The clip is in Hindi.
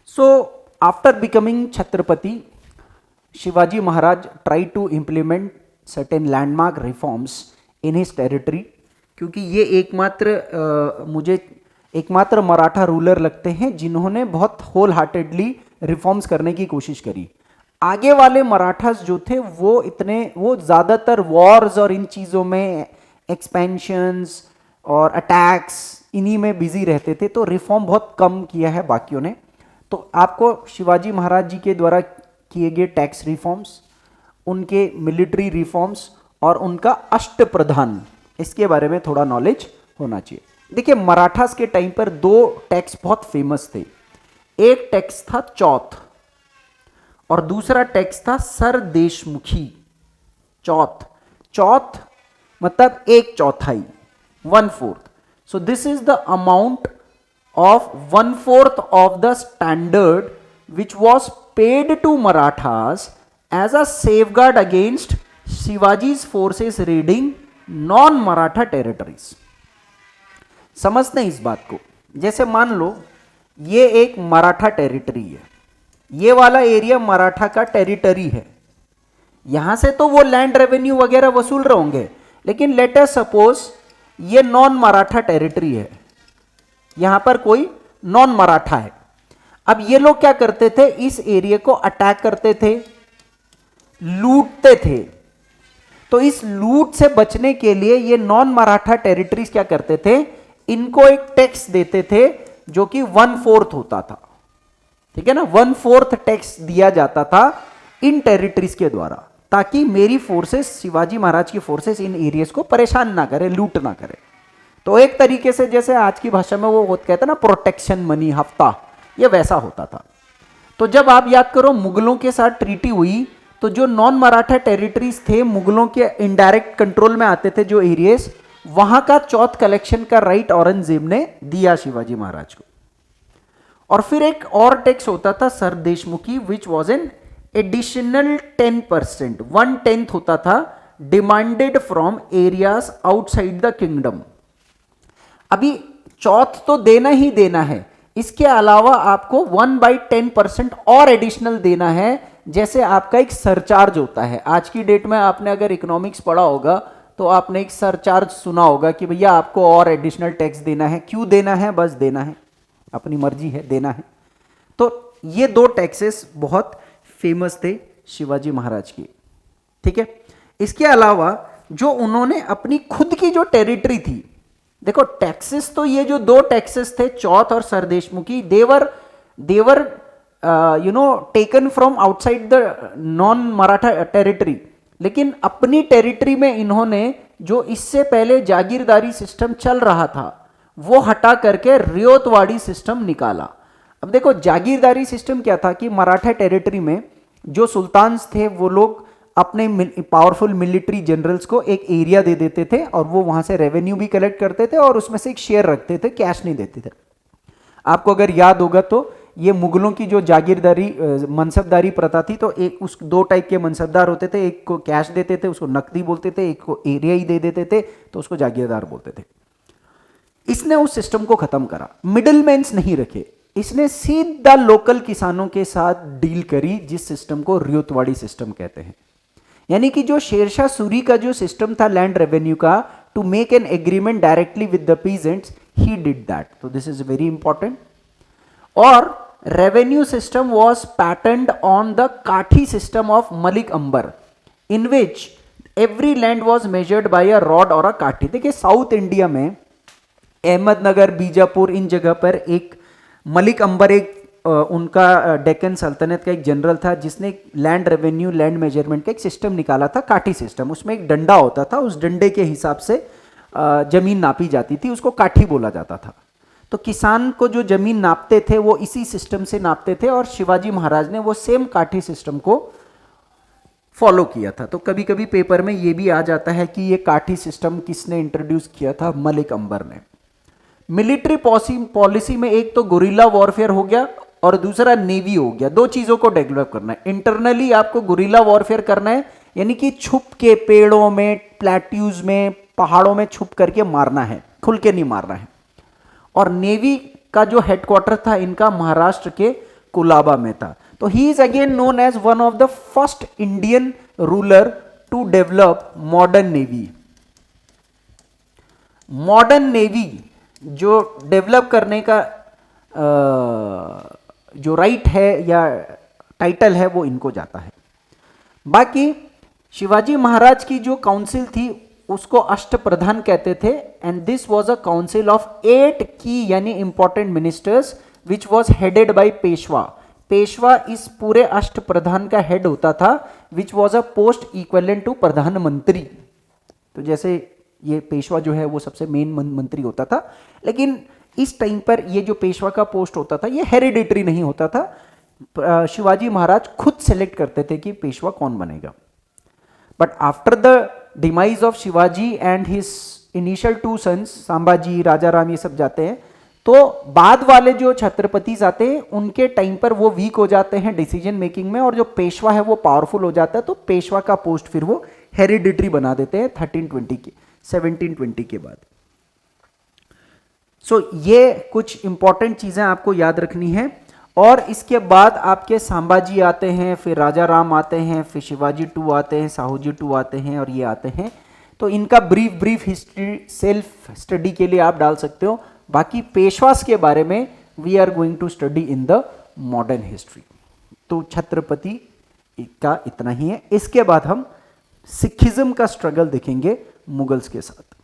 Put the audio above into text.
So, after becoming Chhatrapati, Shivaji Maharaj tried to implement certain landmark reforms in his territory, क्योंकि ये मुझे एकमात्र मराठा रूलर लगते हैं जिन्होंने बहुत होल हार्टेडली रिफॉर्म्स करने की कोशिश करी। आगे वाले मराठास जो थे वो ज़्यादातर वॉर्स और इन चीज़ों में एक्सपेंशंस और अटैक्स इन्हीं में बिजी रहते थे, तो रिफॉर्म बहुत कम किया है बाकियों ने। तो आपको शिवाजी महाराज जी के द्वारा किए गए टैक्स रिफॉर्म्स, उनके मिलिट्री रिफॉर्म्स और उनका अष्ट प्रधान, इसके बारे में थोड़ा नॉलेज होना चाहिए। देखिए, मराठास के टाइम पर दो टैक्स बहुत फेमस थे। एक टैक्स था चौथ और दूसरा टैक्स था सरदेशमुखी। चौथ मतलब एक चौथाई, 1/4। So this is the amount of 1/4 of the standard which was paid to Marathas as a safeguard against Shivaji's forces raiding non-Maratha territories। समझते हैं इस बात को। जैसे मान लो ये एक मराठा टेरिटरी है, ये वाला एरिया मराठा का टेरिटरी है, यहां से तो वो लैंड रेवेन्यू वगैरह वसूल रहे होंगे, लेकिन लेट अस सपोज ये नॉन मराठा टेरिटरी है, यहां पर कोई नॉन मराठा है। अब ये लोग क्या करते थे, इस एरिया को अटैक करते थे, लूटते थे। तो इस लूट से बचने के लिए ये नॉन मराठा टेरिटरीज क्या करते थे, इनको एक टैक्स देते थे जो कि 1/4 होता था। ठीक है ना, 1/4 टैक्स दिया जाता था इन टेरिटरीज के द्वारा, ताकि मेरी फोर्सेस, शिवाजी महाराज की फोर्सेस इन एरियाज को परेशान ना करे, लूट ना करे। तो एक तरीके से जैसे आज की भाषा में वो कहते हैं ना प्रोटेक्शन मनी हफ्ता, ये वैसा होता था। तो जब आप याद करो मुगलों के साथ ट्रीटी हुई, तो जो नॉन मराठा टेरिटरीज थे, मुगलों के इनडायरेक्ट कंट्रोल में आते थे जो एरियाज, वहां का चौथ कलेक्शन का राइट औरंगजेब ने दिया शिवाजी महाराज को। और फिर एक और टैक्स होता था sardeshmukhi, which was an additional 10%, 1/10 होता था, demanded from areas outside the kingdom. अभी चौथ तो देना ही देना है, इसके अलावा आपको 1/10% और एडिशनल देना है। जैसे आपका एक सरचार्ज होता है, आज की डेट में आपने अगर इकोनॉमिक्स पढ़ा होगा तो आपने एक सरचार्ज सुना होगा कि भैया आपको और एडिशनल टैक्स देना है। क्यों देना है, बस देना है, अपनी मर्जी है, देना है। तो ये दो टैक्सेस बहुत फेमस थे शिवाजी महाराज की। ठीक है, इसके अलावा जो उन्होंने अपनी खुद की जो टेरिटरी थी, देखो टैक्सेस तो ये जो दो टैक्सेस थे चौथ और sardeshmukhi, they were taken from outside the non Maratha territory, लेकिन अपनी टेरिटरी में इन्होंने जो इससे पहले जागीरदारी सिस्टम चल रहा था वो हटा करके रियोतवाड़ी सिस्टम निकाला। अब देखो जागीरदारी सिस्टम क्या था कि मराठा टेरिटरी में जो सुल्तान्स थे वो लोग अपने पावरफुल मिलिट्री जनरल्स को एक एरिया दे देते थे और वो वहां से रेवेन्यू भी कलेक्ट करते थे और उसमें से एक शेयर रखते थे, कैश नहीं देते थे। आपको अगर याद होगा तो ये मुगलों की जो जागीरदारी मनसबदारी प्रथा थी, तो एक उस दो टाइप के मनसबदार होते थे, एक को कैश देते थे उसको नकदी बोलते थे, एक को एरिया ही दे देते थे तो उसको जागीरदार बोलते थे। इसने उस सिस्टम को खत्म करा, मिडिल मैन्स नहीं रखे, इसने सीधा लोकल किसानों के साथ डील करी, जिस सिस्टम को रियोतवाड़ी सिस्टम कहते हैं। यानी कि जो शेरशाह सूरी का जो सिस्टम था लैंड रेवेन्यू का, to make an agreement directly with the peasants, he did that. तो दिस इज वेरी इंपॉर्टेंट। और revenue system was patterned on the kathi system of Malik Ambar, in which every land was measured by a rod or a काठी। देखिए साउथ इंडिया में अहमदनगर, बीजापुर, इन जगह पर एक मलिक अंबर, एक उनका डेक्कन सल्तनत का एक जनरल था जिसने लैंड रेवेन्यू, लैंड मेजरमेंट का एक सिस्टम निकाला था, काठी सिस्टम। उसमें एक डंडा होता था, उस डंडे के हिसाब से जमीन नापी जाती थी, उसको काठी बोला जाता था। तो किसान को जो जमीन नापते थे वो इसी सिस्टम से नापते थे और शिवाजी महाराज ने वो सेम काठी सिस्टम को फॉलो किया था। तो कभी कभी पेपर में ये भी आ जाता है कि ये काठी सिस्टम किसने इंट्रोड्यूस किया था, मलिक अंबर ने। मिलिट्री पॉलिसी में एक तो गुरिल्ला वॉरफेयर हो गया और दूसरा नेवी हो गया। दो चीजों को डेवलप करना है। इंटरनली आपको गुरिल्ला वॉरफेयर करना है, यानी कि छुप के पेड़ों में, प्लेट्यूज में, पहाड़ों में छुप करके मारना है, खुल के नहीं मारना है। और नेवी का जो हेडक्वार्टर था इनका महाराष्ट्र के कुलाबा में था। तो he is again known as one of the first Indian ruler to develop modern navy. Modern navy जो डेवलप करने का जो राइट है या टाइटल है वो इनको जाता है। बाकी शिवाजी महाराज की जो काउंसिल थी उसको अष्टप्रधान कहते थे, and this was a council of 8 की यानी important ministers which was headed by Peshwa. Peshwa इस पूरे अष्टप्रधान का हेड होता था, which was a post equivalent to प्रधानमंत्री। तो जैसे ये पेशवा जो है वो सबसे मेन मंत्री होता था, लेकिन इस टाइम पर ये जो पेशवा का पोस्ट होता था ये हेरिडिटरी नहीं होता था। शिवाजी महाराज खुद सेलेक्ट करते थे कि पेशवा कौन बनेगा। But after the demise of Shivaji and his initial 2 sons Sambhaji, Raja Ram, ये सब जाते हैं, तो बाद वाले जो छत्रपति आते हैं उनके टाइम पर वो वीक हो जाते हैं डिसीजन मेकिंग में, और जो पेशवा है वो पावरफुल हो जाता है। तो पेशवा का पोस्ट फिर वो हेरिडिटरी बना देते हैं 1720 के बाद। सो ये कुछ इंपॉर्टेंट चीजें आपको याद रखनी है। और इसके बाद आपके संभाजी आते हैं, फिर राजा राम आते हैं, फिर शिवाजी 2 आते हैं, साहूजी 2 आते हैं, और ये आते हैं। तो इनका ब्रीफ हिस्ट्री सेल्फ स्टडी के लिए आप डाल सकते हो। बाकी पेशवास के बारे में we are going to study in the modern history. तो छत्रपति का इतना ही है। इसके बाद हम सिखिज्म का स्ट्रगल देखेंगे मुगल्स के साथ।